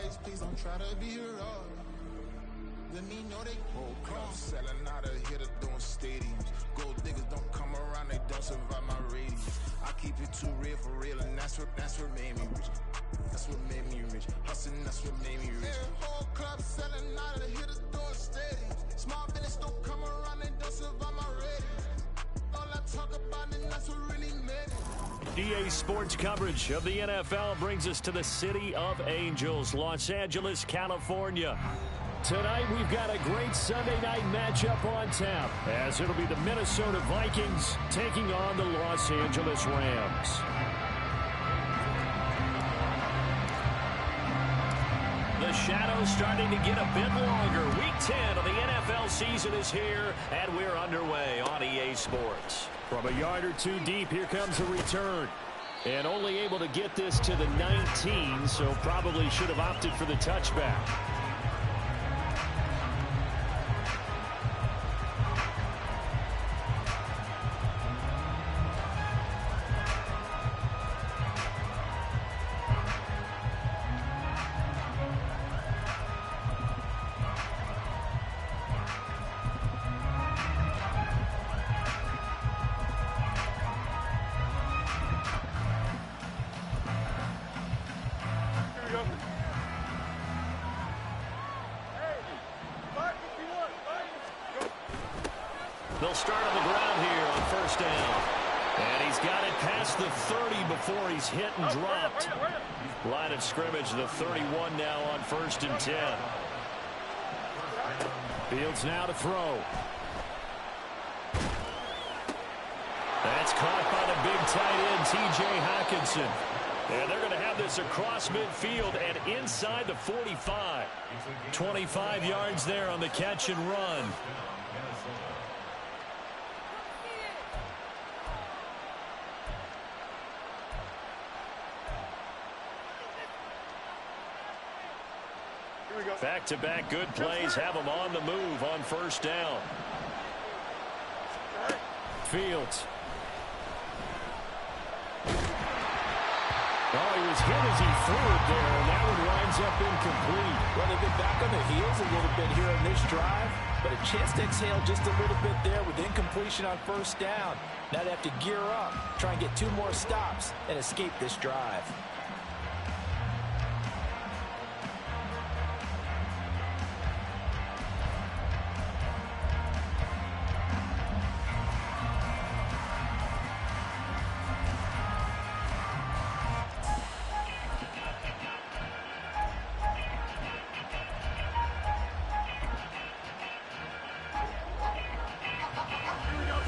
advice, please don't try to be heroic. Let me know they whole club selling out of here to doing stadiums. Gold diggers don't come around, they don't survive my radius. I keep it too real for real, and that's what made me rich. That's what made me rich. Hustling, that's what made me rich. Yeah, whole club selling out of here to doing stadiums. Small business don't come around, they don't survive my radius. All I talk about, and that's what really made it. EA Sports coverage of the NFL brings us to the City of Angels, Los Angeles, California. Tonight, we've got a great Sunday night matchup on tap, as it'll be the Minnesota Vikings taking on the Los Angeles Rams. The shadow's starting to get a bit longer. Week 10 of the NFL season is here, and we're underway on EA Sports. From a yard or two deep, here comes a return. And only able to get this to the 19, so probably should have opted for the touchback. They'll start on the ground here on first down. And he's got it past the 30 before he's hit and dropped. Line of scrimmage, the 31 now on 1st and 10. Fields now to throw. That's caught by the big tight end, T.J. Hockenson. And they're going to have this across midfield and inside the 45. 25 yards there on the catch and run. Back-to-back good plays have him on the move on first down. Fields. Oh, he was hit as he threw it there, and that one winds up incomplete. Well, they've been back on their heels a little bit here on this drive, but a chance to exhale just a little bit there with incompletion on first down. Now they have to gear up, try and get 2 more stops, and escape this drive.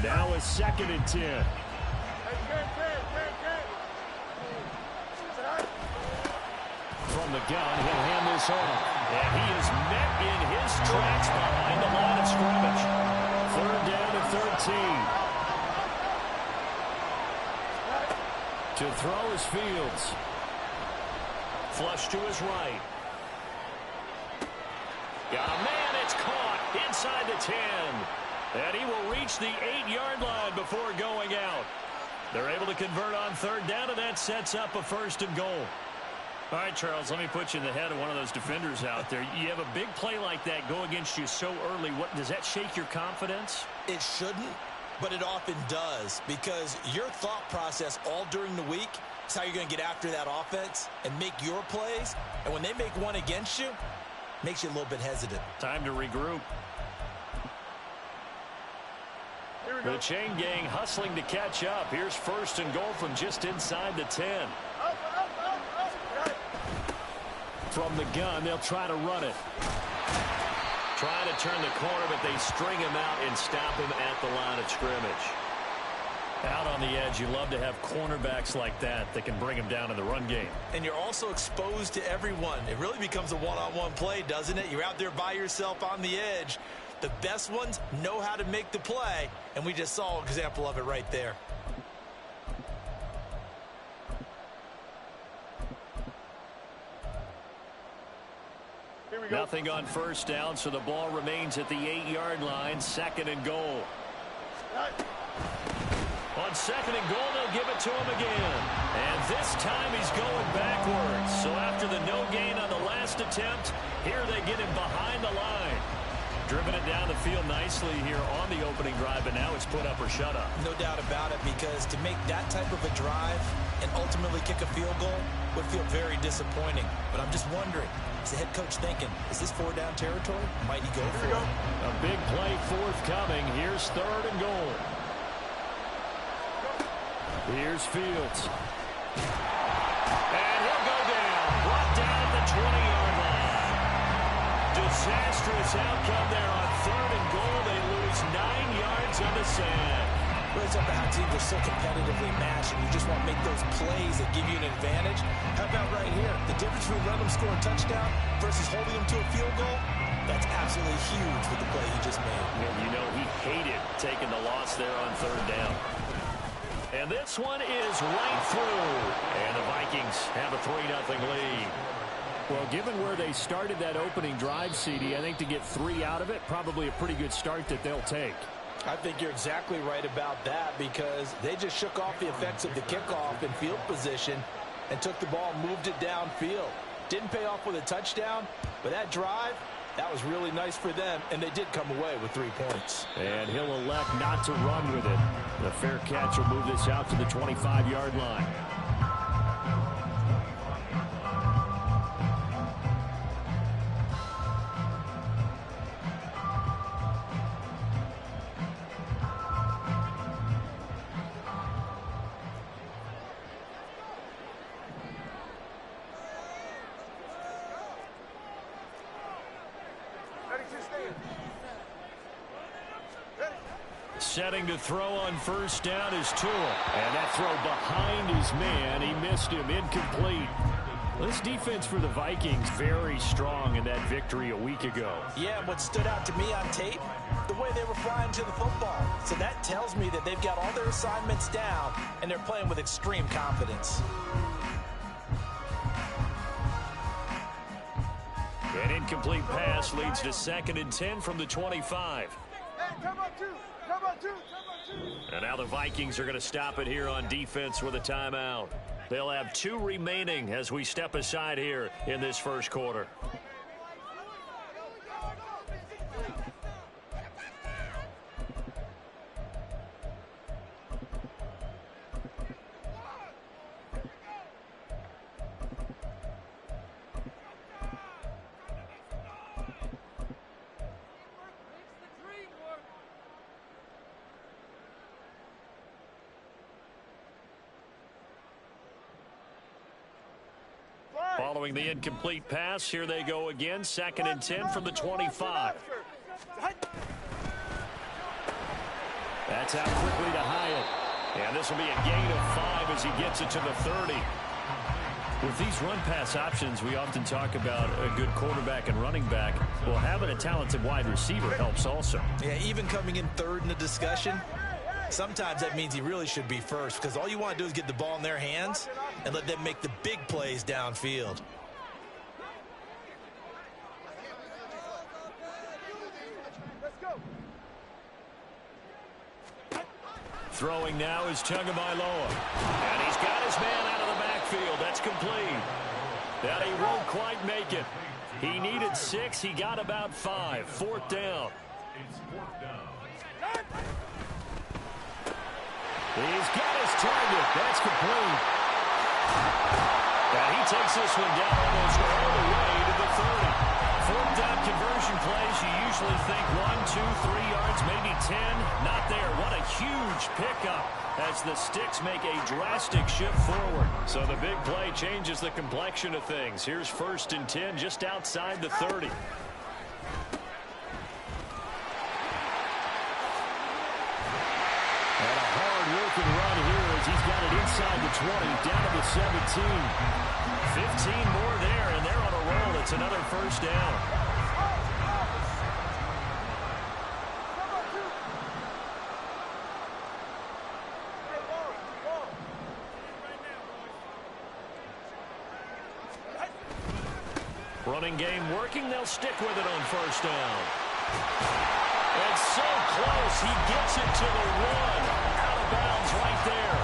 Now a 2nd and 10. From the gun, he'll hand this off. And he is met in his tracks behind the line of scrimmage. 3rd down and 13. To throw is Fields. Flush to his right. Got a man, it's caught inside the 10. And he will reach the 8-yard line before going out. They're able to convert on 3rd down, and that sets up a 1st and goal. All right, Charles, let me put you in the head of one of those defenders out there. You have a big play like that go against you so early. What does that shake your confidence? It shouldn't, but it often does, because your thought process all during the week is how you're going to get after that offense and make your plays. And when they make one against you, it makes you a little bit hesitant. Time to regroup. The chain gang hustling to catch up. Here's 1st and goal from just inside the 10. From the gun, they'll try to run it. Trying to turn the corner, but they string him out and stop him at the line of scrimmage. Out on the edge, you love to have cornerbacks like that can bring him down in the run game. And you're also exposed to everyone. It really becomes a one-on-one play, doesn't it? You're out there by yourself on the edge. The best ones know how to make the play, and we just saw an example of it right there. Nothing on first down, so the ball remains at the 8-yard line, 2nd and goal. On 2nd and goal, they'll give it to him again. And this time he's going backwards. So after after the no gain on the last attempt. Here they get him behind the line. Driven it down the field nicely here on the opening drive, but now it's put up or shut up. No doubt about it, because to make that type of a drive and ultimately kick a field goal would feel very disappointing. But I'm just wondering, is the head coach thinking, is this 4-down territory? Might he go for it? A big play forthcoming. Here's 3rd and goal. Here's Fields. And he'll go down. Brought down at the 20-yard line. Disastrous outcome there on 3rd and goal. They lose 9 yards on the sand. It's up to how teams are so competitively matched, and you just want to make those plays that give you an advantage. How about right here? The difference between letting them score a touchdown versus holding them to a field goal, that's absolutely huge with the play he just made. And you know he hated taking the loss there on 3rd down. And this one is right through. And the Vikings have a 3-0 lead. Well, given where they started that opening drive, CD, I think to get 3 out of it, probably a pretty good start that they'll take. I think you're exactly right about that, because they just shook off the effects of the kickoff in field position and took the ball and moved it downfield. Didn't pay off with a touchdown, but that drive, that was really nice for them, and they did come away with 3 points. And he'll elect not to run with it. The fair catch will move this out to the 25-yard line. Setting to throw on 1st down is Tua. And that throw behind his man. He missed him. Incomplete. This defense for the Vikings very strong in that victory a week ago. Yeah, what stood out to me on tape, the way they were flying to the football. So that tells me that they've got all their assignments down, and they're playing with extreme confidence. An incomplete pass leads to 2nd and 10 from the 25. And now the Vikings are going to stop it here on defense with a timeout. They'll have 2 remaining as we step aside here in this first quarter. Following the incomplete pass, here they go again. 2nd and 10 from the 25. That's out quickly to Hyatt. And this will be a gain of 5 as he gets it to the 30. With these run-pass options, we often talk about a good quarterback and running back. Well, having a talented wide receiver helps also. Yeah, even coming in 3rd in the discussion, sometimes that means he really should be first, because all you want to do is get the ball in their hands and let them make the big plays downfield. Throwing now is Tagovailoa. And he's got his man out of the backfield. That's complete. That he won't quite make it. He needed 6. He got about 5. 4th down. He's got his target. That's complete. And he takes this one down almost all the way to the 30. 4th down conversion plays, you usually think 1, 2, 3 yards, maybe 10. Not there. What a huge pickup as the sticks make a drastic shift forward. So the big play changes the complexion of things. Here's 1st and 10 just outside the 30. And a hard-working run here as he's got it inside the 20, down to the 17. 15 more there, and they're on a roll. It's another 1st down. Running game working. They'll stick with it on 1st down. And so close. He gets it to the 1. Out of bounds right there.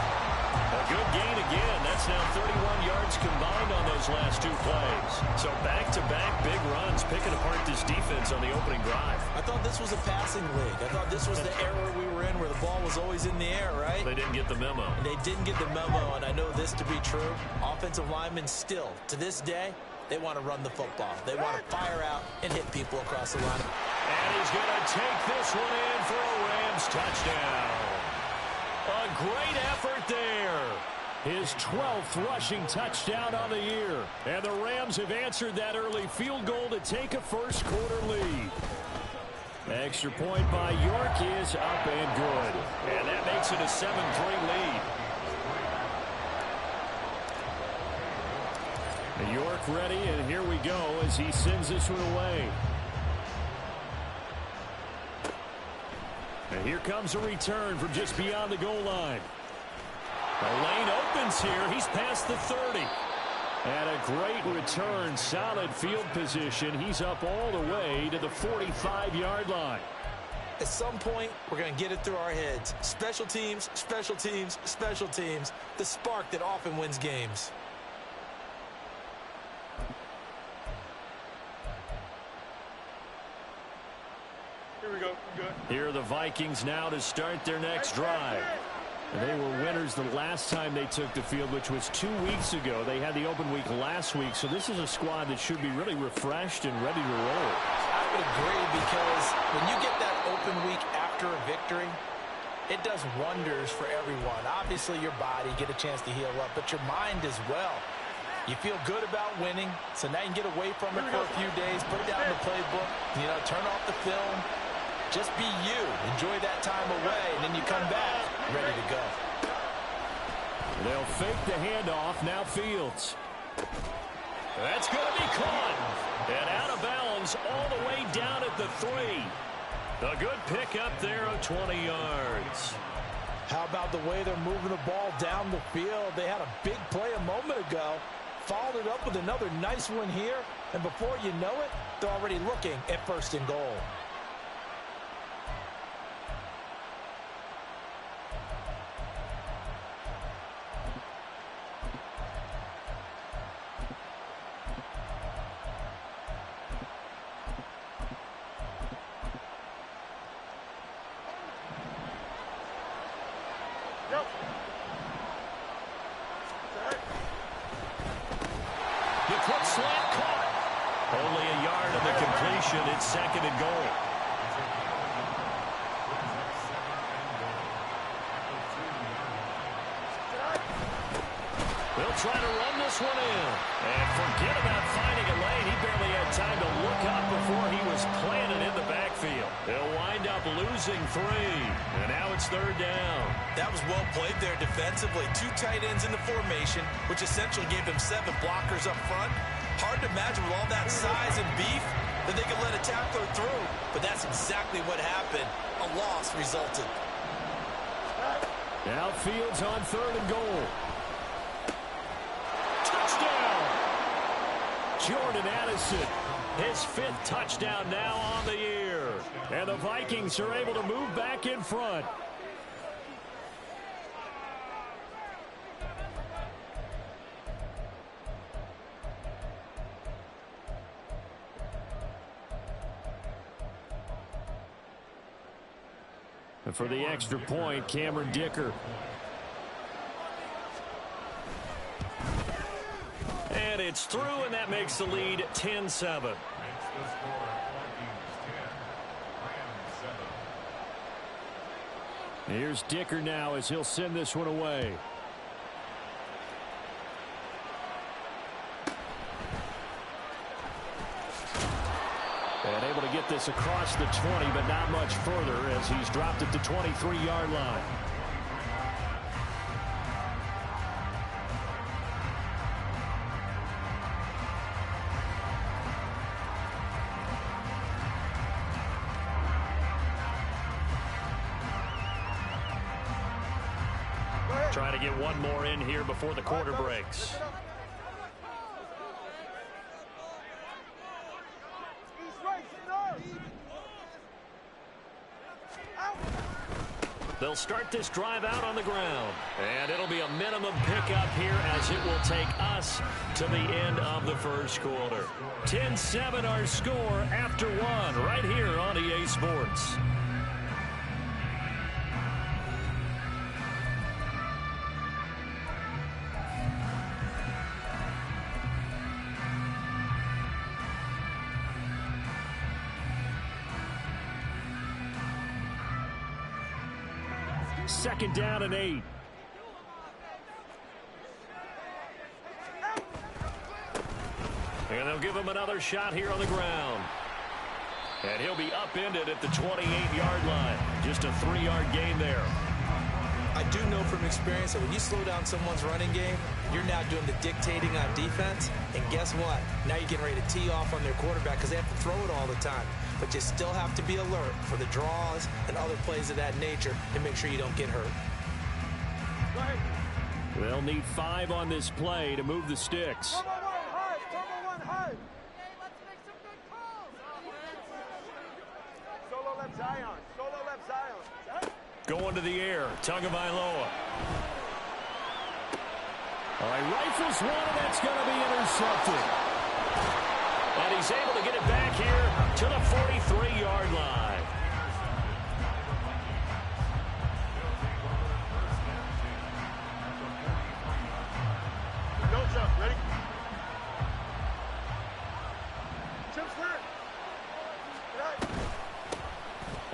A good gain again. That's now 31 yards combined on those those last 2 plays. So back-to-back big runs picking apart this defense on the opening drive. I thought this was a passing league. I thought this was the era we were in where the ball was always in the air, right? They didn't get the memo. And they didn't get the memo, and I know this to be true. Offensive linemen still, to this day, they want to run the football. They want to fire out and hit people across the line. And he's going to take this one in for a Rams touchdown. A great effort there. His 12th rushing touchdown on the year. And the Rams have answered that early field goal to take a first-quarter lead. Extra point by York is up and good. And that makes it a 7-3 lead. York ready, and here we go as he sends this one away. And here comes a return from just beyond the goal line. The lane opens here. He's past the 30. And a great return, solid field position. He's up all the way to the 45-yard line. At some point, we're going to get it through our heads. Special teams, special teams, special teams. The spark that often wins games. Here we go. Good. Here are the Vikings now to start their next drive. And they were winners the last time they took the field, which was 2 weeks ago. They had the open week last week, so this is a squad that should be really refreshed and ready to roll. I would agree, because when you get that open week after a victory, it does wonders for everyone. Obviously, your body get a chance to heal up, but your mind as well. You feel good about winning, so now you can get away from it for a few days, put down the playbook, turn off the film. Just be you. Enjoy that time away, and then you come back ready to go. They'll fake the handoff. Now Fields. That's going to be caught. And out of bounds all the way down at the 3. A good pickup there of 20 yards. How about the way they're moving the ball down the field? They had a big play a moment ago. Followed it up with another nice one here. And before you know it, they're already looking at 1st and goal. The quick slant caught. Only a yard of the completion. It's 2nd and goal. They'll try to run this one in. And forget about finding a lane. He barely had time to look up before he was planted in the backfield. They'll wind up losing 3. And now it's 3rd down. That was well played there defensively. 2 tight ends in the formation, which essentially gave them 7 blockers up front. Hard to imagine with all that size and beef that they could let a tackler through. But that's exactly what happened. A loss resulted. Now Fields on 3rd and goal. Touchdown! Jordan Addison, his 5th touchdown now on the year. And the Vikings are able to move back in front. And for the extra point, Cameron Dicker. And it's through, and that makes the lead 10-7. Here's Dicker now as he'll send this one away. And able to get this across the 20, but not much further as he's dropped at the 23-yard line. Trying to get one more in here before the quarter breaks. They'll start this drive out on the ground. And it'll be a minimum pickup here as it will take us to the end of the first quarter. 10-7 our score after one right here on EA Sports. Second down and 8. And they'll give him another shot here on the ground. And he'll be upended at the 28-yard line. Just a 3-yard gain there. I do know from experience that when you slow down someone's running game, you're now doing the dictating on defense. And guess what? Now you're getting ready to tee off on their quarterback because they have to throw it all the time. But you still have to be alert for the draws and other plays of that nature to make sure you don't get hurt. They'll need 5 on this play to move the sticks. Solo left Zion. Solo left Zion. Going to the air. Tagovailoa. All right, rifles one, and that's going to be intercepted. And he's able to get it back here to the 43-yard line. Don't jump. Ready? Jump clear.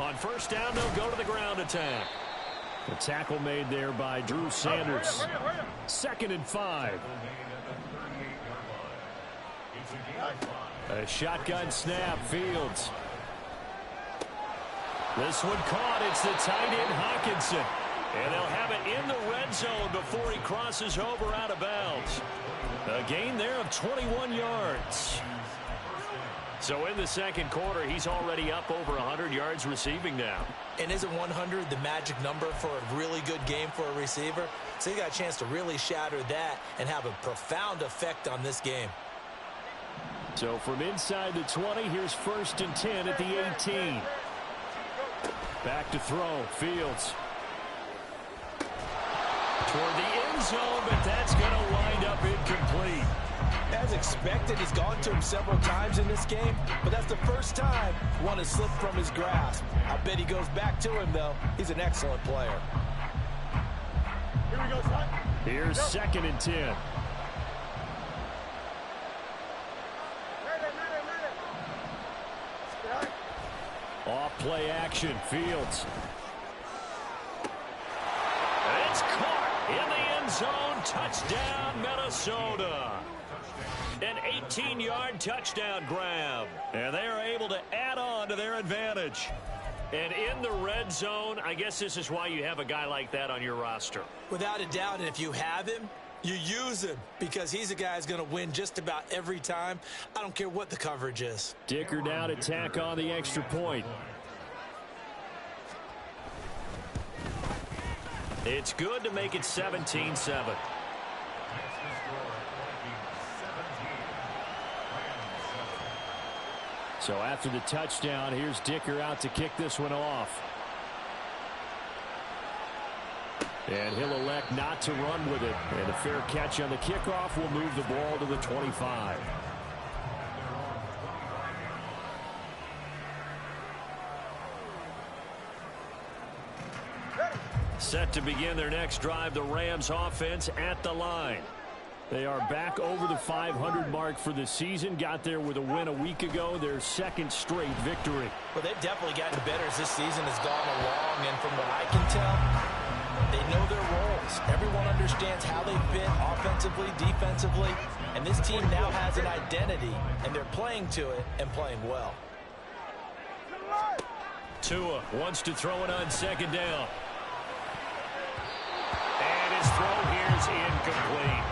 On first down, they'll go to the ground attack. The tackle made there by Drew Sanders. Hurry up. Second and 5. A shotgun snap, Fields. This one caught. It's the tight end, Hawkinson. And they'll have it in the red zone before he crosses over out of bounds. A gain there of 21 yards. So in the second quarter, he's already up over 100 yards receiving now. And isn't 100 the magic number for a really good game for a receiver? So he got a chance to really shatter that and have a profound effect on this game. So from inside the 20, here's first and 10 at the 18. Back to throw, Fields. Toward the end zone, but that's going to wind up incomplete. As expected, he's gone to him several times in this game, but that's the first time one has slipped from his grasp. I bet he goes back to him, though. He's an excellent player. Here we go, son. Here's second and 10. Ready. Off play action, Fields. It's caught in the end zone. Touchdown, Minnesota. An 18-yard touchdown grab. And they are able to add on to their advantage. And in the red zone, I guess this is why you have a guy like that on your roster. Without a doubt, and if you have him, you use him because he's a guy who's going to win just about every time. I don't care what the coverage is. Dicker down to tack on the extra point. It's good to make it 17-7. So after the touchdown, here's Dicker out to kick this one off. And he'll elect not to run with it. And a fair catch on the kickoff will move the ball to the 25. Set to begin their next drive, the Rams offense at the line. They are back over the 500 mark for the season. Got there with a win a week ago, their second straight victory. Well, they've definitely gotten better as this season has gone along. And from what I can tell, they know their roles. Everyone understands how they fit offensively, defensively. And this team now has an identity, and they're playing to it and playing well. Tua wants to throw it on second down. And his throw here is incomplete.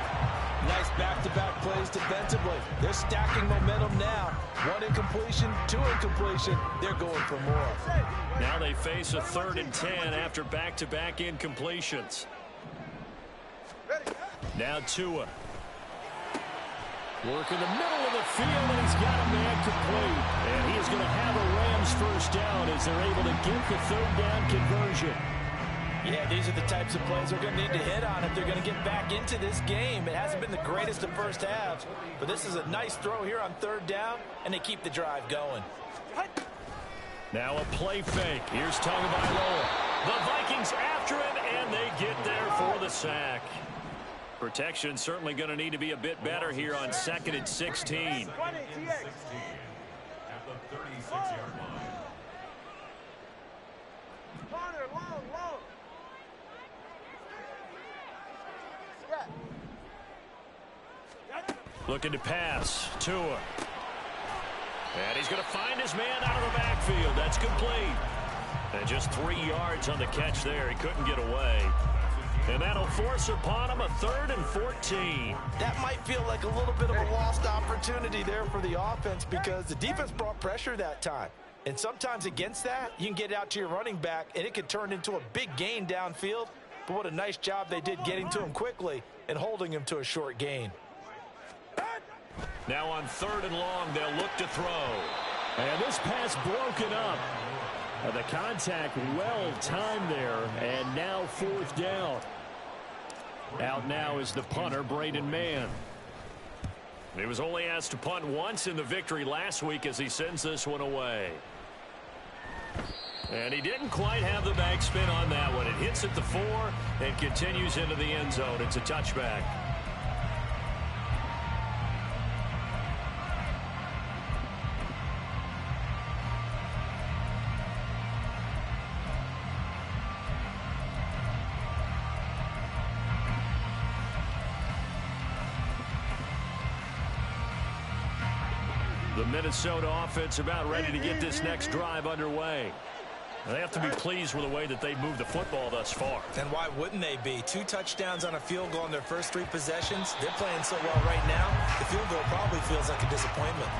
Nice back-to-back plays defensively. They're stacking momentum now. One incompletion, two incompletion. They're going for more. Now they face a 3rd and 10 after back-to-back incompletions. Now Tua. Work in the middle of the field, and he's got a man complete. And he is going to have a Rams first down as they're able to get the 3rd down conversion. Yeah, these are the types of plays they're going to need to hit on if they're going to get back into this game. It hasn't been the greatest of first halves, but this is a nice throw here on third down, and they keep the drive going. Now a play fake. Here's Tagovailoa. The Vikings after him, and they get there for the sack. Protection certainly going to need to be a bit better here on 2nd and 16. At the 36-yard line. Long. Looking to pass. Tua. And he's going to find his man out of the backfield. That's complete. And just 3 yards on the catch there. He couldn't get away. And that'll force upon him a 3rd and 14. That might feel like a little bit of a lost opportunity there for the offense because the defense brought pressure that time. And sometimes against that, you can get out to your running back, and it can turn into a big gain downfield. But what a nice job they did getting to him quickly and holding him to a short gain. Now on 3rd and long, they'll look to throw. And this pass broken up. The contact well timed there, and now 4th down. Out now is the punter, Braden Mann. He was only asked to punt once in the victory last week as he sends this one away. And he didn't quite have the backspin on that one. It hits at the 4 and continues into the end zone. It's a touchback. The Minnesota offense about ready to get this next drive underway. They have to be pleased with the way that they moved the football thus far. And why wouldn't they be? 2 touchdowns on a field goal in their first 3 possessions. They're playing so well right now, the field goal probably feels like a disappointment.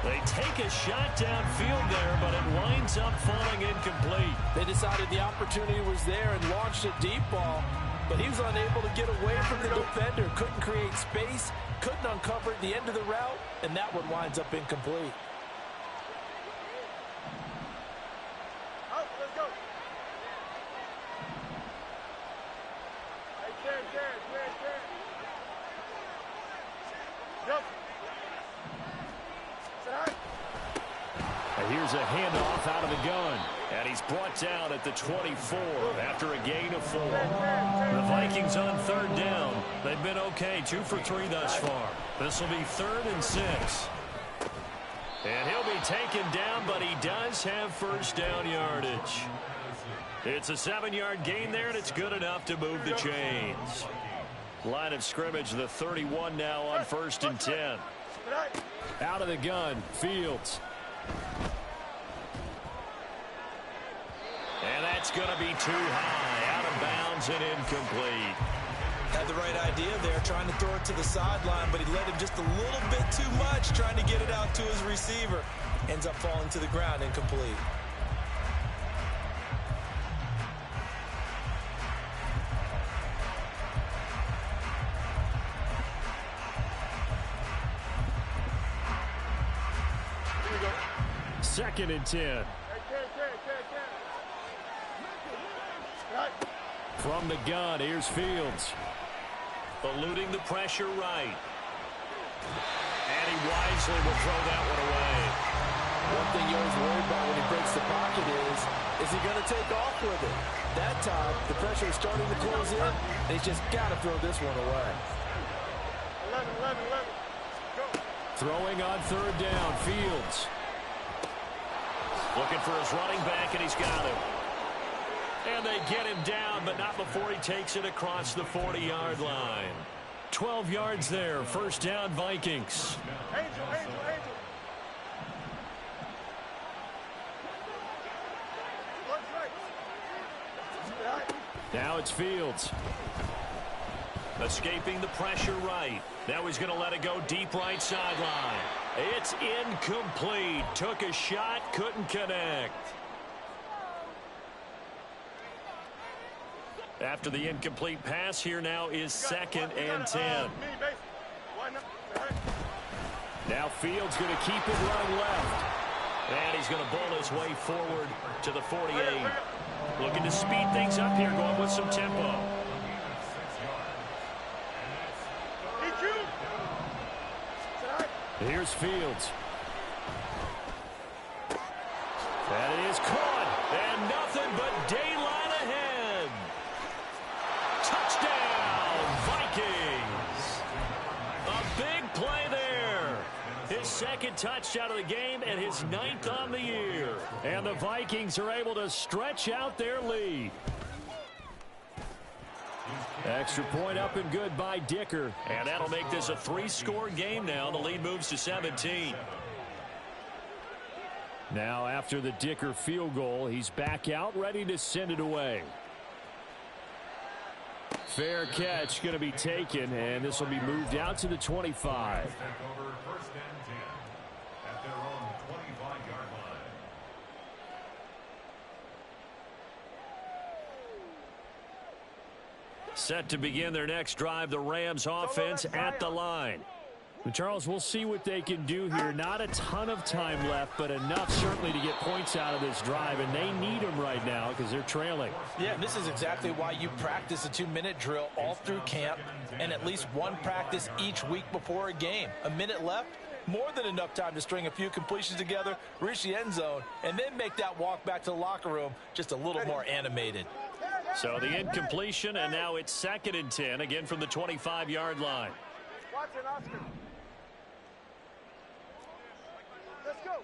They take a shot downfield there, but it winds up falling incomplete. They decided the opportunity was there and launched a deep ball, but he was unable to get away from the defender. Couldn't create space, couldn't uncover at the end of the route, and that one winds up incomplete. Let's go. Hey, Jared. Jump. Sit high. Here's a handoff out of the gun. And he's brought down at the 24 after a gain of 4. The Vikings on 3rd down. They've been okay, 2 for 3 thus far. This will be 3rd and 6. And he'll be taken down, but he does have first down yardage. It's a 7-yard gain there, and it's good enough to move the chains. Line of scrimmage, the 31 now on 1st and 10. Out of the gun, Fields. And that's going to be too high, out of bounds and incomplete. Had the right idea there, trying to throw it to the sideline, but he let him just a little bit too much, trying to get it out to his receiver. Ends up falling to the ground, incomplete. Here we go. 2nd and 10. From the gun, here's Fields. Eluding the pressure right. And he wisely will throw that one away. One thing you always worry about when he breaks the pocket is he going to take off with it? That time, the pressure is starting to close in, and he's just got to throw this one away. 11. Go. Throwing on 3rd down, Fields. Looking for his running back, and he's got him. And they get him down, but not before he takes it across the 40-yard line. 12 yards there, first down, Vikings. Angel. Now it's Fields. Escaping the pressure right. Now he's going to let it go deep right sideline. It's incomplete. Took a shot, couldn't connect. After the incomplete pass, here now is 2nd and 10. Now Fields going to keep it running left. And he's going to bowl his way forward to the 48. Looking to speed things up here, going with some tempo. Here's Fields. That is caught, and nothing but daylight ahead. Touchdown, Vikings. A big play there. His second touchdown of the game and his 9th on the year. And the Vikings are able to stretch out their lead. Extra point up and good by Dicker. And that'll make this a 3-score game now. The lead moves to 17. Now after the Dicker field goal, he's back out ready to send it away. Fair catch going to be taken, and this will be moved out to the 25. Set to begin their next drive, the Rams offense at the line. And Charles, we'll see what they can do here. Not a ton of time left, but enough certainly to get points out of this drive, and they need them right now because they're trailing. Yeah, and this is exactly why you practice a 2-minute drill all through camp and at least one practice each week before a game. A minute left, more than enough time to string a few completions together, reach the end zone, and then make that walk back to the locker room just a little more animated. So the incompletion, and now it's 2nd and 10, again from the 25-yard line. Watch it, Oscar. Let's go.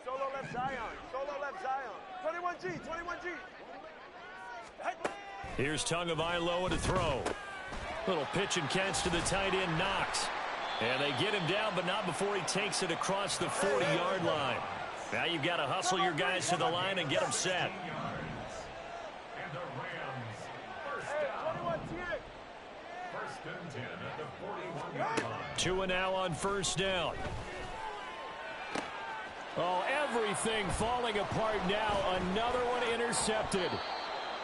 Solo left Zion. Solo left Zion. 21G. 21G. Hey. Here's Tagovailoa to throw. Little pitch and catch to the tight end, Knox. And they get him down, but not before he takes it across the 40-yard line. Now you've got to hustle your guys to the line and get them set. Two and now on first down. Oh, everything falling apart now. Another one intercepted.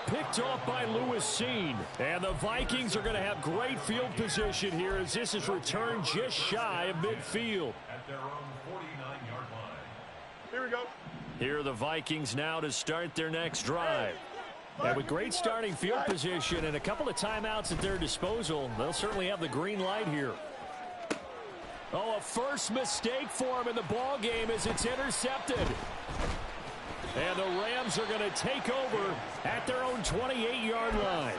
Picked off by Lewis Seen. And the Vikings are going to have great field position here as this is returned just shy of midfield. At their own 49-yard line. Here we go. Here are the Vikings now to start their next drive. And with great starting field position and a couple of timeouts at their disposal, they'll certainly have the green light here. Oh, a first mistake for him in the ball game as it's intercepted. And the Rams are going to take over at their own 28-yard line.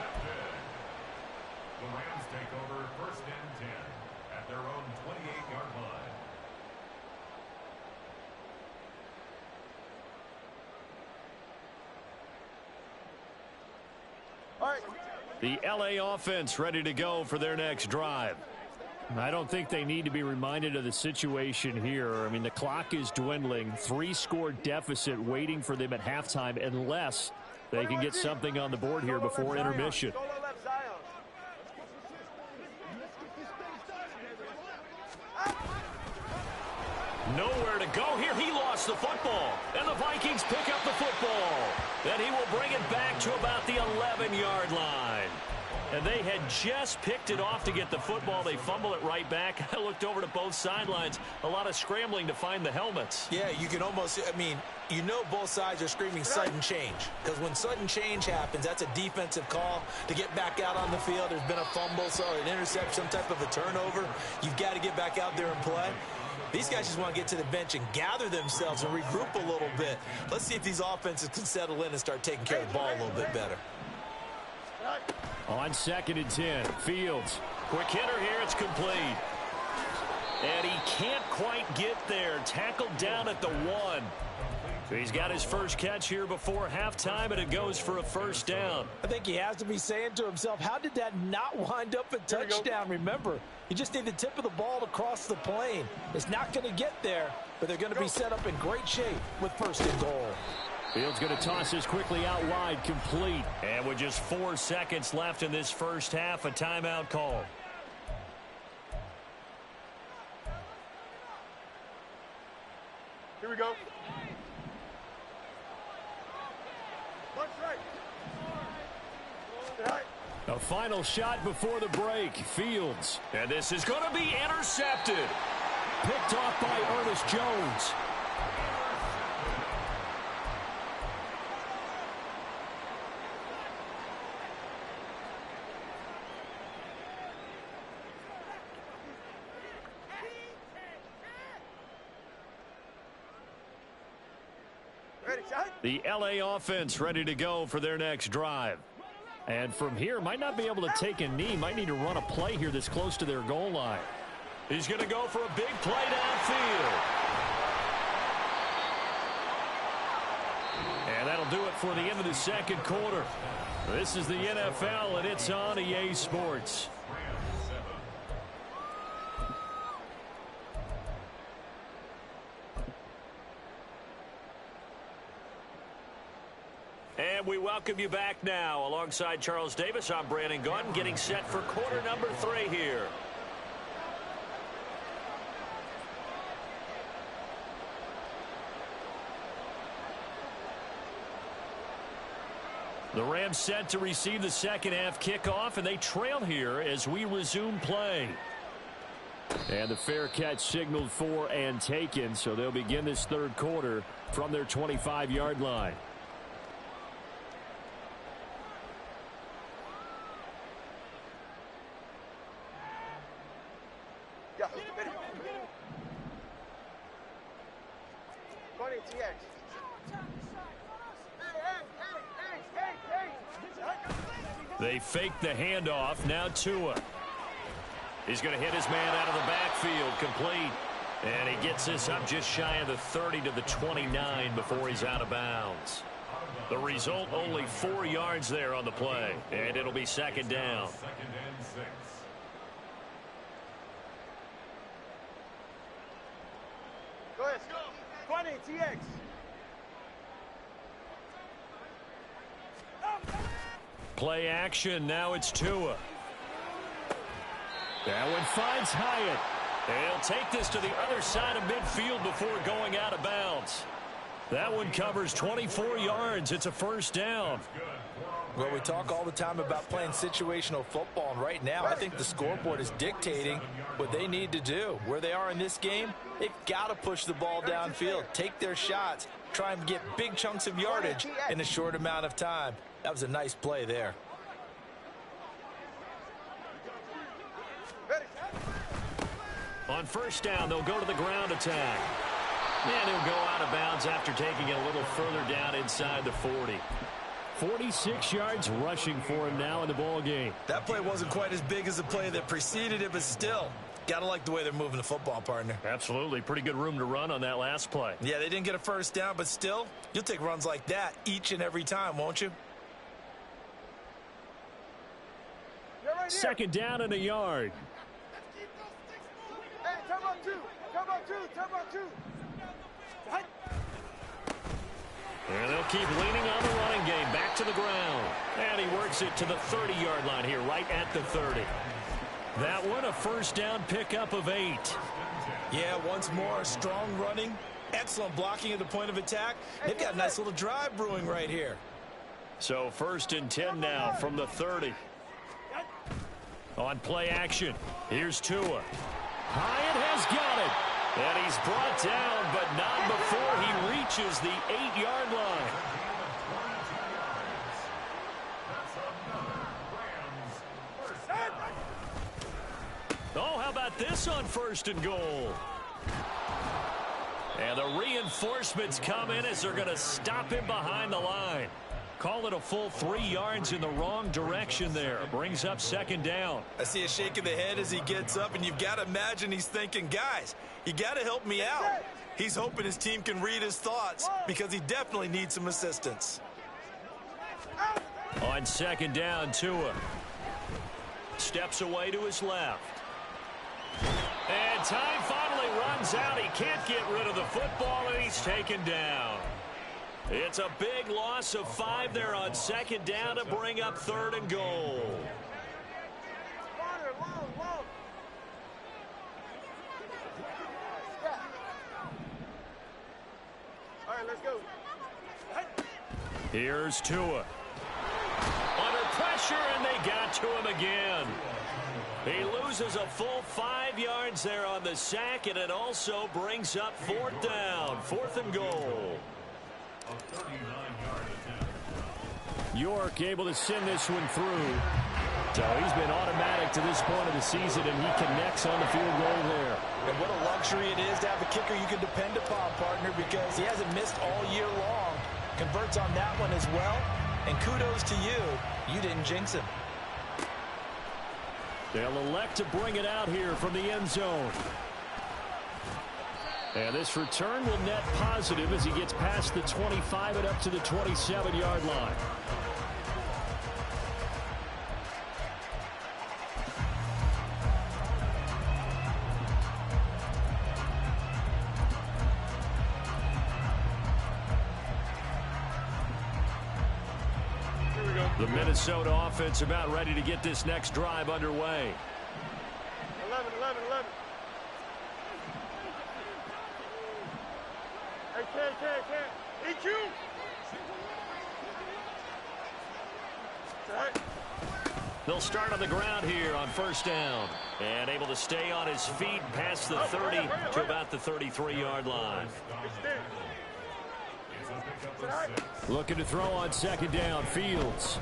The Rams take over 1st and 10 at their own 28-yard line. All right. The LA offense ready to go for their next drive. I don't think they need to be reminded of the situation here. I mean, the clock is dwindling. 3-score deficit waiting for them at halftime unless they can get something on the board here before intermission. Nowhere to go here. He lost the football. And the Vikings pick up the football. Then he will bring it back to about the 11-yard line. And they had just picked it off to get the football. They fumble it right back. I looked over to both sidelines. A lot of scrambling to find the helmets. Yeah, you can almost, I mean, you know both sides are screaming sudden change. Because when sudden change happens, that's a defensive call to get back out on the field. There's been a fumble, so an interception, some type of a turnover. You've got to get back out there and play. These guys just want to get to the bench and gather themselves and regroup a little bit. Let's see if these offenses can settle in and start taking care of the ball a little bit better. On 2nd and 10, Fields. Quick hitter here, it's complete. And he can't quite get there. Tackled down at the 1. He's got his first catch here before halftime, and it goes for a first down. I think he has to be saying to himself, how did that not wind up a touchdown? Remember, you just need the tip of the ball to cross the plane. It's not going to get there, but they're going to be set up in great shape with 1st and goal. Fields going to toss this quickly out wide, complete. And with just 4 seconds left in this first half, a timeout call. Here we go. A final shot before the break. Fields. And this is going to be intercepted. Picked off by Ernest Jones. The LA offense ready to go for their next drive. And from here, might not be able to take a knee. Might need to run a play here this close to their goal line. He's going to go for a big play downfield. And that'll do it for the end of the second quarter. This is the NFL, and it's on EA Sports. And we welcome you back now. Alongside Charles Davis, I'm Brandon Gunn, getting set for quarter number 3 here. The Rams set to receive the second half kickoff, and they trail here as we resume play. And the fair catch signaled for and taken, so they'll begin this third quarter from their 25-yard line. They fake the handoff. Now Tua. He's going to hit his man out of the backfield. Complete. And he gets this up just shy of the 30 to the 29 before he's out of bounds. The result, only 4 yards there on the play. And it'll be second down. Second and 6. Go ahead. 20, TX. Play action. Now it's Tua. That one finds Hyatt. They'll take this to the other side of midfield before going out of bounds. That one covers 24 yards. It's a first down. Well, we talk all the time about playing situational football, and right now I think the scoreboard is dictating what they need to do. Where they are in this game, they've got to push the ball downfield, take their shots, try and get big chunks of yardage in a short amount of time. That was a nice play there. On first down, they'll go to the ground attack. And he'll go out of bounds after taking it a little further down inside the 40. 46 yards rushing for him now in the ball game. That play wasn't quite as big as the play that preceded it, but still, gotta like the way they're moving the football, partner. Absolutely. Pretty good room to run on that last play. Yeah, they didn't get a first down, but still, you'll take runs like that each and every time, won't you? Right, second down and a yard. Hey, turn on 2. Turn on 2. Turn on 2. And they'll keep leaning on the running game. Back to the ground. And he works it to the 30-yard line here, right at the 30. That one, a first down pickup of 8. Yeah, once more, strong running, excellent blocking at the point of attack. They've got a nice little drive brewing right here. So first and 10 now from the 30. On play action, here's Tua. Hyatt has got it. And he's brought down, but not before he reaches the 8-yard line. Oh, how about this on first and goal? And the reinforcements come in as they're going to stop him behind the line. Call it a full 3 yards in the wrong direction there. Brings up second down. I see a shake of the head as he gets up, and you've got to imagine he's thinking, guys, you got to help me out. He's hoping his team can read his thoughts because he definitely needs some assistance. On second down, Tua steps away to his left. And time finally runs out. He can't get rid of the football, and he's taken down. It's a big loss of 5 there on second down to bring up third and goal. All right, let's go. Here's Tua. Under pressure, and they got to him again. He loses a full 5 yards there on the sack, and it also brings up fourth down, fourth and goal. York able to send this one through. So he's been automatic to this point of the season, and he connects on the field goal there. And what a luxury it is to have a kicker you can depend upon, partner, because he hasn't missed all year long. Converts on that one as well. And kudos to you. You didn't jinx him. They'll elect to bring it out here from the end zone. And this return will net positive as he gets past the 25 and up to the 27-yard line. The Minnesota offense about ready to get this next drive underway. 11. Hey, EQ! They'll start on the ground here on first down. And able to stay on his feet past the 30 to about the 33-yard line. Looking to throw on second down. Fields.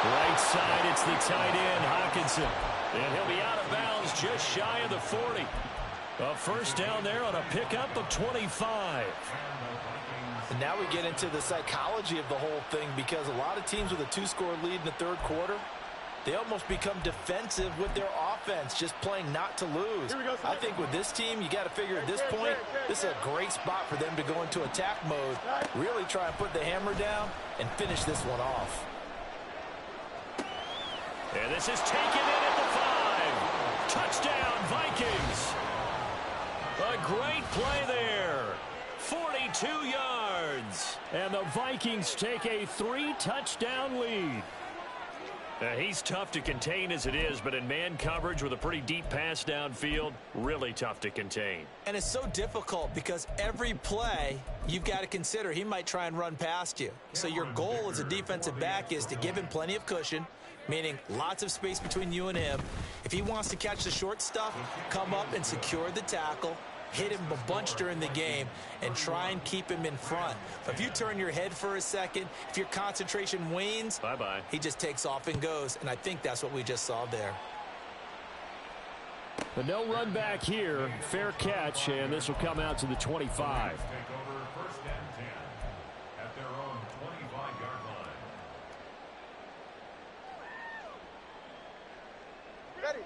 Right side, it's the tight end, Hawkinson. And he'll be out of bounds just shy of the 40. A first down there on a pickup of 25. And now we get into the psychology of the whole thing, because a lot of teams with a 2-score lead in the third quarter, they almost become defensive with their offense, just playing not to lose. I think with this team, you got to figure at this point, this is a great spot for them to go into attack mode, really try and put the hammer down and finish this one off. And this is taken in at the 5. Touchdown, Vikings. A great play there. 42 yards. And the Vikings take a 3-touchdown lead. He's tough to contain as it is, but in man coverage with a pretty deep pass downfield, really tough to contain. And it's so difficult because every play you've got to consider he might try and run past you. So your goal as a defensive back is to give him plenty of cushion, meaning lots of space between you and him. If he wants to catch the short stuff, come up and secure the tackle, hit him a bunch during the game, and try and keep him in front. But if you turn your head for a second, if your concentration wanes, bye-bye, he just takes off and goes, and I think that's what we just saw there. But no run back here. Fair catch, and this will come out to the 25. Take over first and 10 at their own 25-yard line.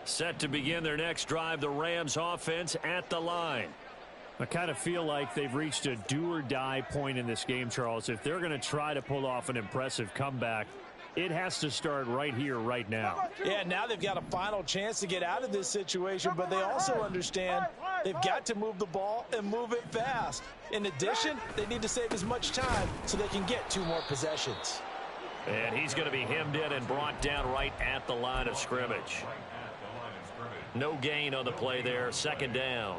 Set to begin their next drive, the Rams offense at the line. I kind of feel like they've reached a do-or-die point in this game, Charles. If they're going to try to pull off an impressive comeback, it has to start right here, right now. Yeah, now they've got a final chance to get out of this situation, but they also understand they've got to move the ball and move it fast. In addition, they need to save as much time so they can get 2 more possessions. And he's going to be hemmed in and brought down right at the line of scrimmage. No gain on the play there. Second down.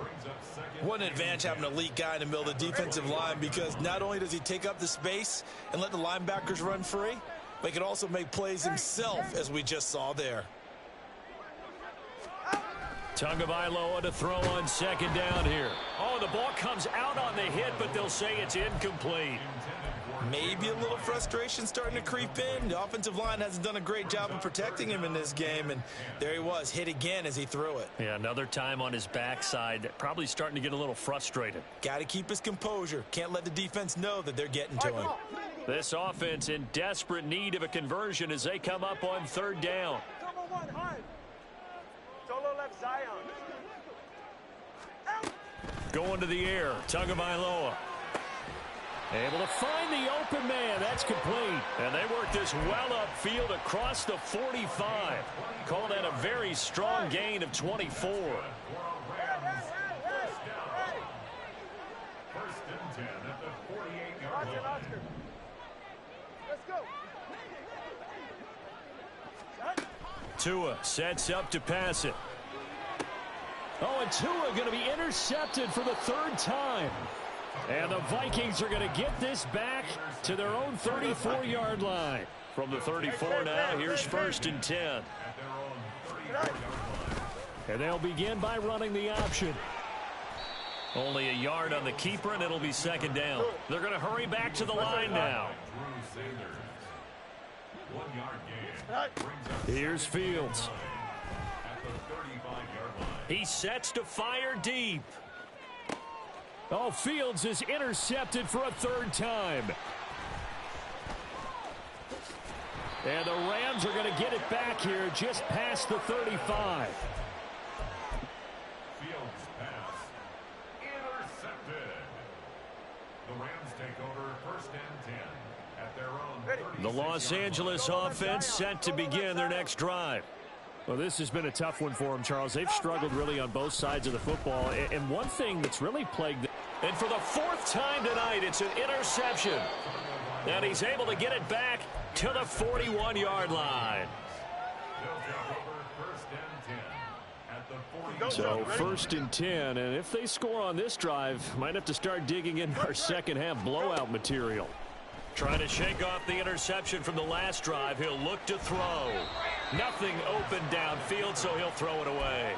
What an advantage having an elite guy in the middle of the defensive line, because not only does he take up the space and let the linebackers run free, but he can also make plays himself, as we just saw there. Tagovailoa to throw on second down here. Oh, the ball comes out on the hit, but they'll say it's incomplete. Maybe a little frustration starting to creep in. The offensive line hasn't done a great job of protecting him in this game, and there he was, hit again as he threw it. Yeah, another time on his backside, probably starting to get a little frustrated. Got to keep his composure. Can't let the defense know that they're getting to him. This offense in desperate need of a conversion as they come up on third down. Solo left Zion. Going to the air, Tagovailoa. Able to find the open man. That's complete. And they work this well upfield across the 45. Call that a very strong gain of 24. First and 10 at the 48-yard line. Let's go. Tua sets up to pass it. Oh, and Tua going to be intercepted for the 3rd time. And the Vikings are going to get this back to their own 34-yard line. From the 34 now, here's first and 10. And they'll begin by running the option. Only a yard on the keeper, and it'll be second down. They're going to hurry back to the line now. 1 yard gain. Here's Fields. At the 35-yard He sets to fire deep. Oh, Fields is intercepted for a third time. And the Rams are going to get it back here just past the 35. Fields pass intercepted. The Rams take over first and 10 at their own 36. The Los Angeles offense set to begin their next drive. Well, this has been a tough one for them, Charles. They've struggled really on both sides of the football. And one thing that's really plagued them. And for the fourth time tonight, it's an interception. And he's able to get it back to the 41-yard line. So first and 10, and if they score on this drive, might have to start digging in our second half blowout material. Trying to shake off the interception from the last drive. He'll look to throw. Nothing open downfield, so he'll throw it away.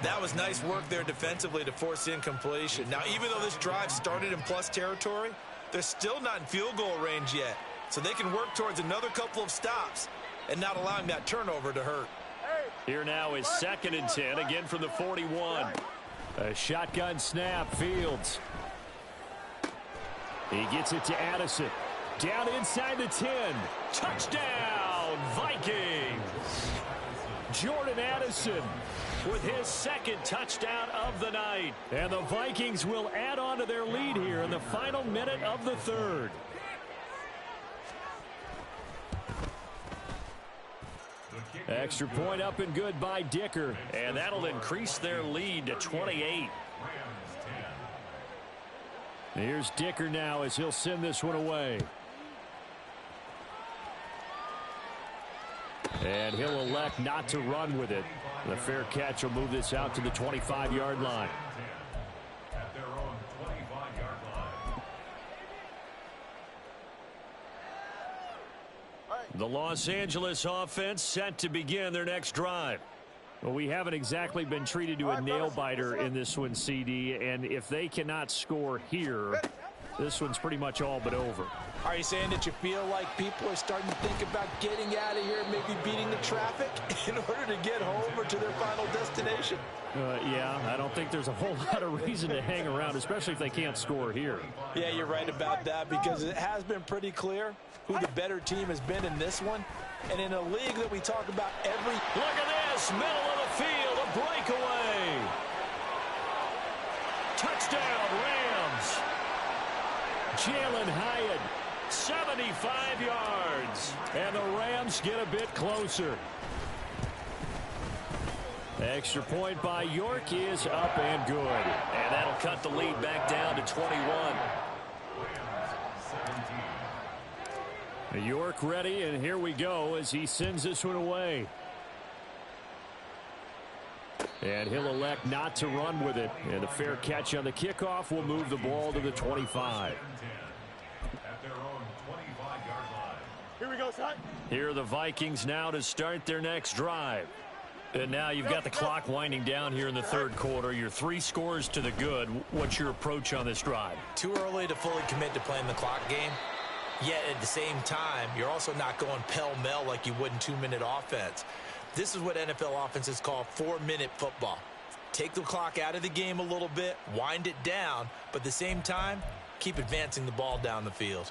That was nice work there defensively to force incompletion. Now, even though this drive started in plus territory, they're still not in field goal range yet. So they can work towards another couple of stops and not allowing that turnover to hurt. Here now is second and 10, again from the 41. A shotgun snap, Fields. He gets it to Addison. Down inside the 10. Touchdown, Vikings! Jordan Addison with his second touchdown of the night. And the Vikings will add on to their lead here in the final minute of the third. Extra point up and good by Dicker. And that'll increase their lead to 28. Here's Dicker now as he'll send this one away. And he'll elect not to run with it. The fair catch will move this out to the 25-yard line. At their own 25-yard line. The Los Angeles offense set to begin their next drive. Well, we haven't exactly been treated to a nail-biter in this one, CD, and if they cannot score here, this one's pretty much all but over. Are you saying that you feel like people are starting to think about getting out of here, maybe beating the traffic in order to get home or to their final destination? Yeah, I don't think there's a whole lot of reason to hang around, especially if they can't score here. Yeah, you're right about that, because it has been pretty clear who the better team has been in this one. And in a league that we talk about every... Look at this, middle of the field, a breakaway. Touchdown, Rams. Jalen Hyatt, 75 yards. and the Rams get a bit closer. Extra point by York is up and good. And that'll cut the lead back down to 21. York ready, and here we go as he sends this one away. And he'll elect not to run with it. And a fair catch on the kickoff will move the ball to the 25. At their own 25-yard line. Here we go, son. Here are the Vikings now to start their next drive. And now you've got the clock winding down here in the third quarter. You're 3 scores to the good. What's your approach on this drive? Too early to fully commit to playing the clock game. Yet at the same time, you're also not going pell-mell like you would in 2-minute offense. This is what NFL offenses call 4-minute football. Take the clock out of the game a little bit, wind it down, but at the same time, keep advancing the ball down the field.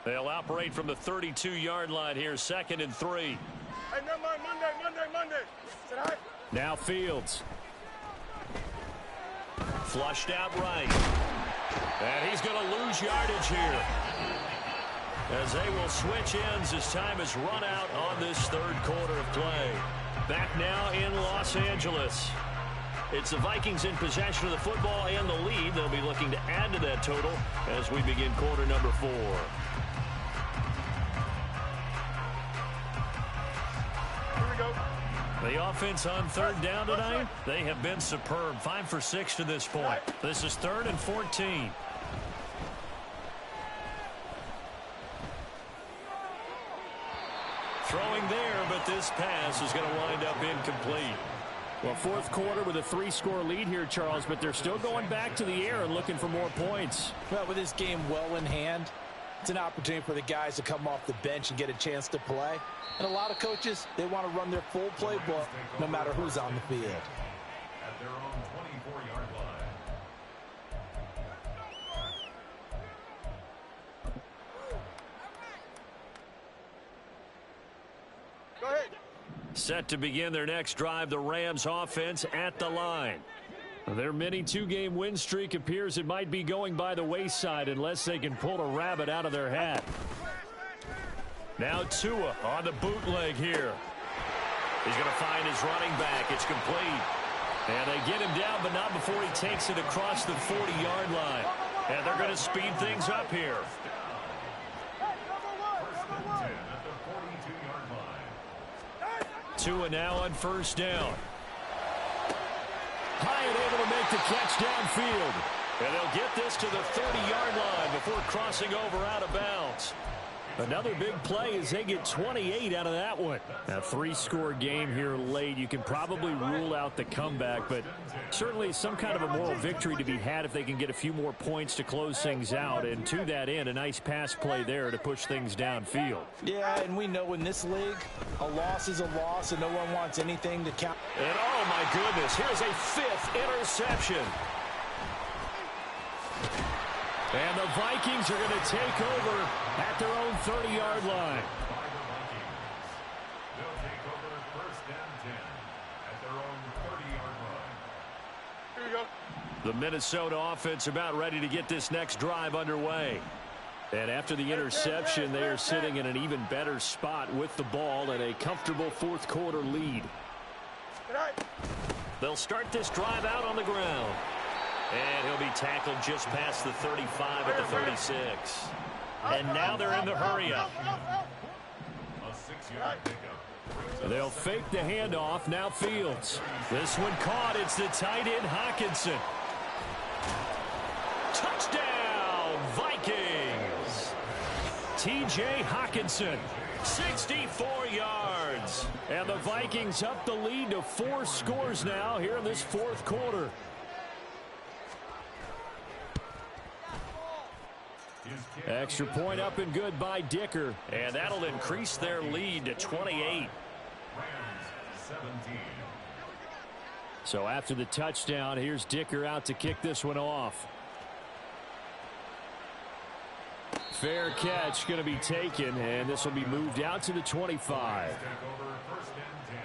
They'll operate from the 32-yard line here, 2nd and 3. Hey, never mind, Monday. Said hi. Now Fields. Flushed out right. And he's going to lose yardage here, as they will switch ends as time is run out on this third quarter of play. Back now in Los Angeles. It's the Vikings in possession of the football and the lead. They'll be looking to add to that total as we begin quarter number 4. The offense on third down tonight, they have been superb. 5 for 6 to this point. This is 3rd and 14. Throwing there, but this pass is going to wind up incomplete. Well, fourth quarter with a 3-score lead here, Charles, but they're still going back to the air and looking for more points. Well, with this game well in hand, it's an opportunity for the guys to come off the bench and get a chance to play. And a lot of coaches, they want to run their full playbook no matter who's on the field. At their own 24-yard line. Go ahead. Set to begin their next drive, the Rams offense at the line. Their mini 2-game win streak appears it might be going by the wayside unless they can pull a rabbit out of their hat. Now Tua on the bootleg here. He's going to find his running back. It's complete. And they get him down, but not before he takes it across the 40-yard line. And they're going to speed things up here. Tua now on first down. Hyatt able to make the catch downfield. And they'll get this to the 30-yard line before crossing over out of bounds. Another big play as they get 28 out of that one. A 3-score game here late. You can probably rule out the comeback, but certainly some kind of a moral victory to be had if they can get a few more points to close things out. And to that end, a nice pass play there to push things downfield. Yeah, and we know in this league, a loss is a loss, and no one wants anything to count. And oh my goodness, here's a 5th interception. And the Vikings are going to take over at their own 30-yard line. They'll take over first and 10 at their own 30-yard line. Here we go. The Minnesota offense about ready to get this next drive underway. And after the interception, they are sitting in an even better spot with the ball and a comfortable fourth quarter lead. They'll start this drive out on the ground. And he'll be tackled just past the 35 at the 36. And now they're in the hurry-up. A 6-yard pickup. They'll fake the handoff. Now Fields. This one caught. It's the tight end, Hockenson. Touchdown, Vikings. T.J. Hockenson, 64 yards. And the Vikings up the lead to 4 scores now here in this fourth quarter. Extra point up and good by Dicker. And that'll increase their lead to 28. Rams 17. So after the touchdown, here's Dicker out to kick this one off. Fair catch going to be taken, and this will be moved out to the 25. Take over first and 10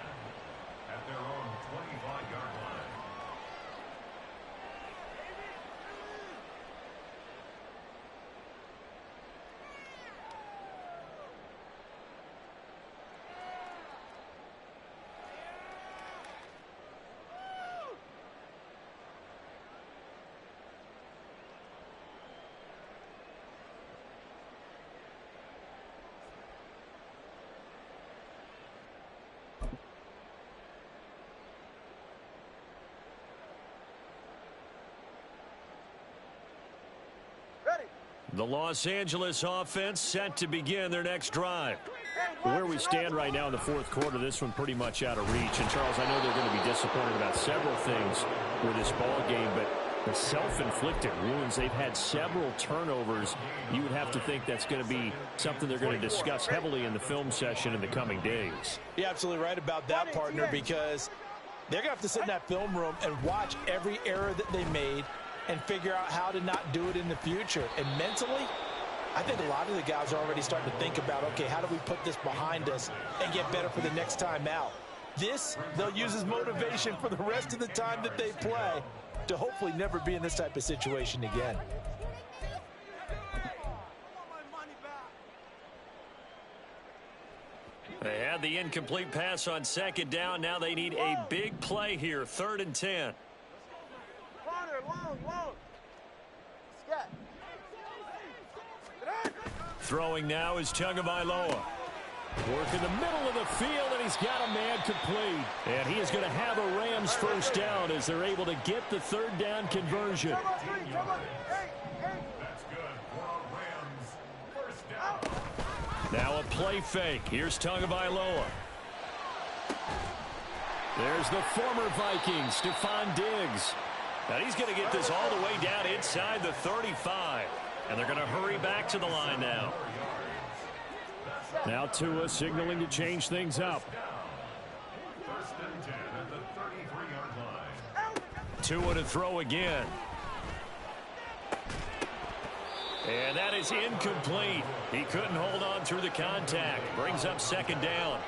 at their own 25-yard line. The Los Angeles offense set to begin their next drive. Where we stand right now in the fourth quarter, this one pretty much out of reach. And, Charles, I know they're going to be disappointed about several things with this ball game, but the self-inflicted wounds, they've had several turnovers. You would have to think that's going to be something they're going to discuss heavily in the film session in the coming days. You're absolutely right about that, partner, because they're going to have to sit in that film room and watch every error that they made and figure out how to not do it in the future. And mentally, I think a lot of the guys are already starting to think about, okay, how do we put this behind us and get better for the next time out? This, they'll use as motivation for the rest of the time that they play to hopefully never be in this type of situation again. They had the incomplete pass on second down. Now they need a big play here, 3rd and 10. Throwing now is Tagovailoa. Work in the middle of the field, and he's got a man complete. And he is going to have a Rams first down as they're able to get the 3rd down conversion. That's good for a Rams first down. Now a play fake. Here's Tagovailoa. There's the former Viking, Stephon Diggs. And he's going to get this all the way down inside the 35. And they're going to hurry back to the line now. Now Tua signaling to change things up. First and 10 at the 33-yard line. Tua to throw again. And that is incomplete. He couldn't hold on through the contact. Brings up second down.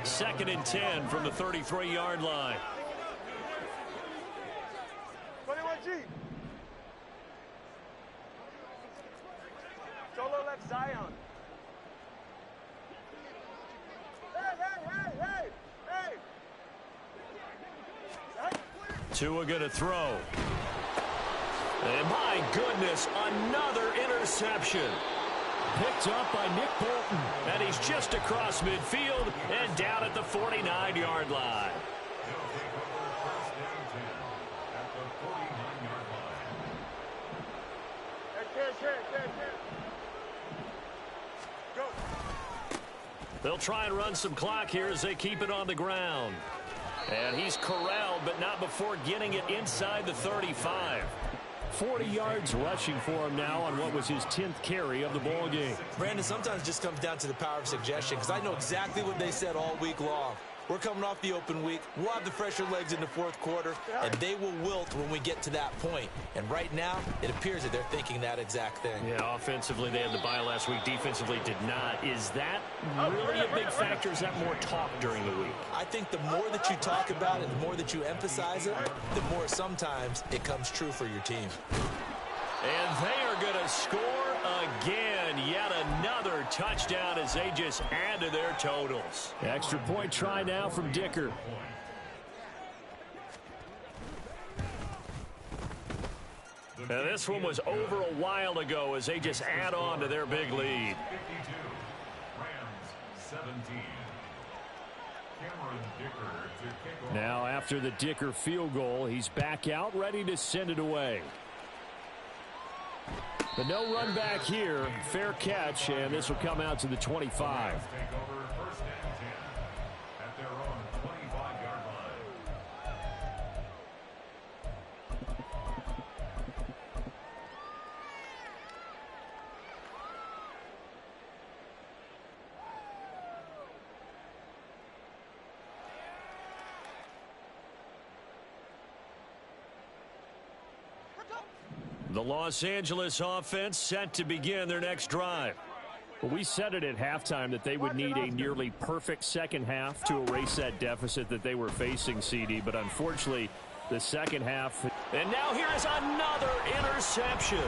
Second and 10 from the 33-yard line. 21G. Solo left Zion. Hey! Tua going to throw. And my goodness, another interception. Picked up by Nick Bolton. And he's just across midfield and down at the 49-yard line. They'll try and run some clock here as they keep it on the ground. And he's corralled, but not before getting it inside the 35. 40 yards rushing for him now on what was his 10th carry of the ball game. Brandon, sometimes it just comes down to the power of suggestion, because I know exactly what they said all week long. We're coming off the open week. We'll have the fresher legs in the fourth quarter, and they will wilt when we get to that point. And right now, it appears that they're thinking that exact thing. Yeah, offensively, they had the bye last week. Defensively, did not. Is that really a big factor? Is that more talk during the week? I think the more that you talk about it, the more that you emphasize it, the more sometimes it comes true for your team. And they are going to score again. Yet another touchdown as they just add to their totals. Extra point try now from Dicker. And this one was over a while ago as they just add on to their big lead. 52. Rams 17. Cameron Dicker to kick off. Now after the Dicker field goal, he's back out ready to send it away. But no run back here. Fair catch, and this will come out to the 25. Take over first and 10 at their own 25-yard line. The Los Angeles offense set to begin their next drive. Well, we said it at halftime that they would need a nearly perfect second half to erase that deficit that they were facing, CD. But unfortunately, the second half. And now here is another interception.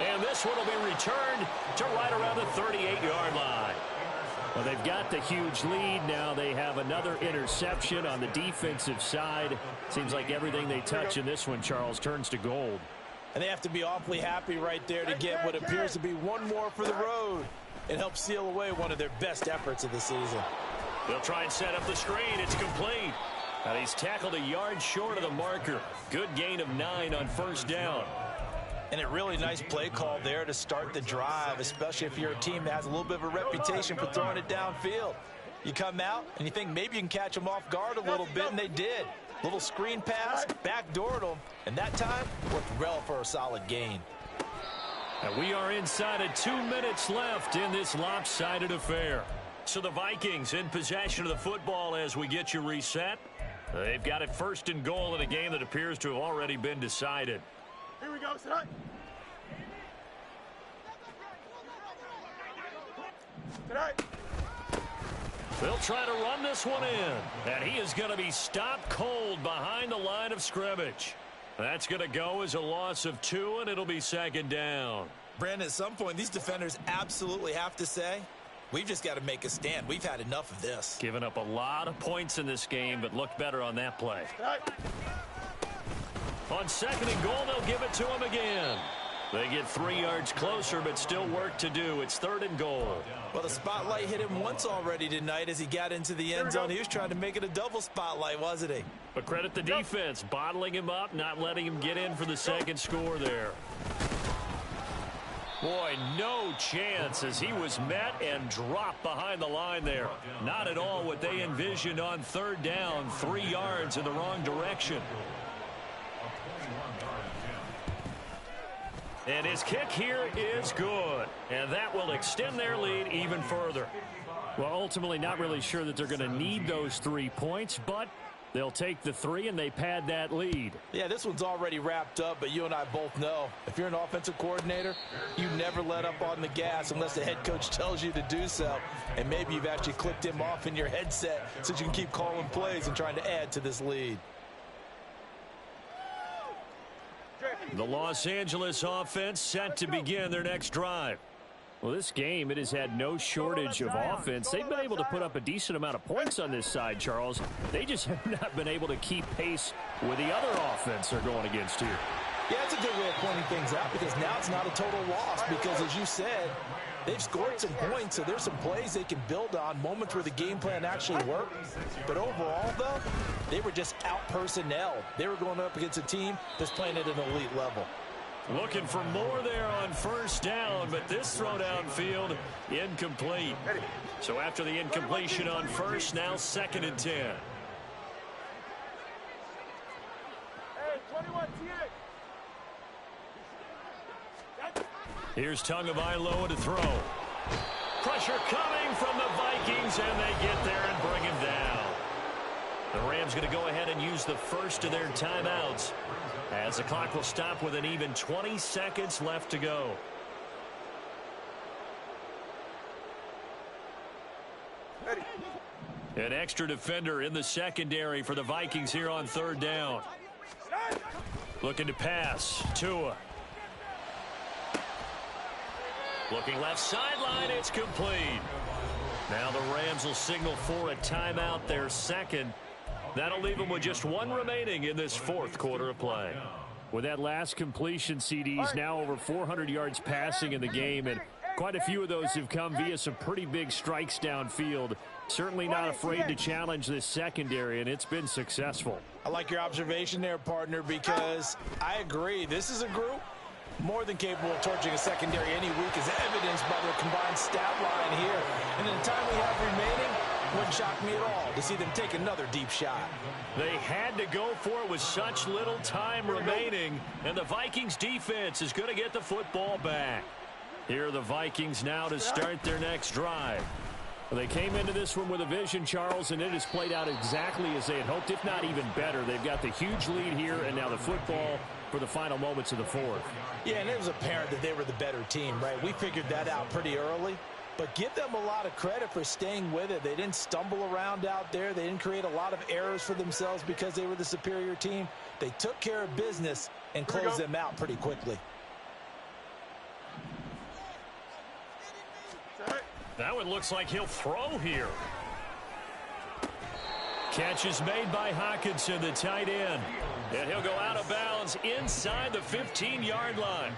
And this one will be returned to right around the 38-yard line. Well, they've got the huge lead. Now they have another interception on the defensive side. Seems like everything they touch in this one, Charles, turns to gold. And they have to be awfully happy right there to get what appears to be one more for the road. It helps seal away one of their best efforts of the season. They'll try and set up the screen. It's complete. And he's tackled a yard short of the marker. Good gain of 9 on first down. And a really nice play call there to start the drive, especially if you're a team that has a little bit of a reputation for throwing it downfield. You come out and you think maybe you can catch them off guard a little bit, and they did. Little screen pass, backdoored them, and that time worked well for a solid gain. And we are inside of 2 minutes left in this lopsided affair. So the Vikings in possession of the football as we get you reset. They've got it first and goal in a game that appears to have already been decided. Here we go, son. Tonight. They'll try to run this one in. And he is going to be stopped cold behind the line of scrimmage. That's going to go as a loss of 2, and it'll be second down. Brandon, at some point, these defenders absolutely have to say, we've just got to make a stand. We've had enough of this. Given up a lot of points in this game, but looked better on that play. On second and goal, they'll give it to him again. They get 3 yards closer, but still work to do. It's third and goal. Well, the spotlight hit him once already tonight as he got into the end zone. He was trying to make it a double spotlight, wasn't he? But credit the defense, bottling him up, not letting him get in for the second score there. Boy, no chance as he was met and dropped behind the line there. Not at all what they envisioned on third down, 3 yards in the wrong direction. And his kick here is good. And that will extend their lead even further. Well, ultimately not really sure that they're going to need those 3 points, but they'll take the 3 and they pad that lead. Yeah, this one's already wrapped up, but you and I both know if you're an offensive coordinator, you never let up on the gas unless the head coach tells you to do so. And maybe you've actually clicked him off in your headset so you can keep calling plays and trying to add to this lead. The Los Angeles offense set to begin their next drive. Well, this game, it has had no shortage of offense. They've been able to put up a decent amount of points on this side, Charles. They just have not been able to keep pace with the other offense they're going against here. Yeah, that's a good way of pointing things out because now it's not a total loss because, as you said, they've scored some points, so there's some plays they can build on, moments where the game plan actually worked. But overall, though, they were just out-personnel. They were going up against a team that's playing at an elite level. Looking for more there on first down, but this throw downfield incomplete. So after the incompletion on first, now 2nd and 10. Hey, 21 TA. Here's Tagovailoa to throw. Pressure coming from the Vikings, and they get there and bring him down. The Rams going to go ahead and use the first of their timeouts, as the clock will stop with an even 20 seconds left to go. Ready. An extra defender in the secondary for the Vikings here on third down. Looking to pass. Tua. Looking left sideline. It's complete. Now the Rams will signal for a timeout, their second. That'll leave them with just 1 remaining in this 4th quarter of play. With that last completion, CD's now over 400 yards passing in the game, and quite a few of those have come via some pretty big strikes downfield. Certainly not afraid to challenge this secondary, and it's been successful. I like your observation there, partner, because I agree. This is a group more than capable of torching a secondary any week, as evidenced by their combined stat line here. And in the time we have remaining, wouldn't shock me at all to see them take another deep shot. They had to go for it with such little time remaining, and the Vikings defense is going to get the football back. Here are the Vikings now to start their next drive. Well, they came into this one with a vision, Charles, and it has played out exactly as they had hoped, if not even better. They've got the huge lead here, and now the football for the final moments of the 4th. Yeah, and it was apparent that they were the better team, right? We figured that out pretty early. But give them a lot of credit for staying with it. They didn't stumble around out there. They didn't create a lot of errors for themselves because they were the superior team. They took care of business and closed them out pretty quickly. That one looks like he'll throw here. Catch is made by Hawkinson, the tight end. And he'll go out of bounds inside the 15-yard line.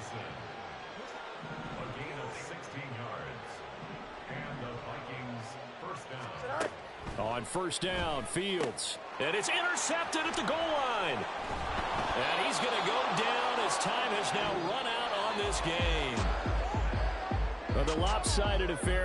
On first down, Fields. And it's intercepted at the goal line. And he's going to go down as time has now run out on this game. Well, the lopsided affair.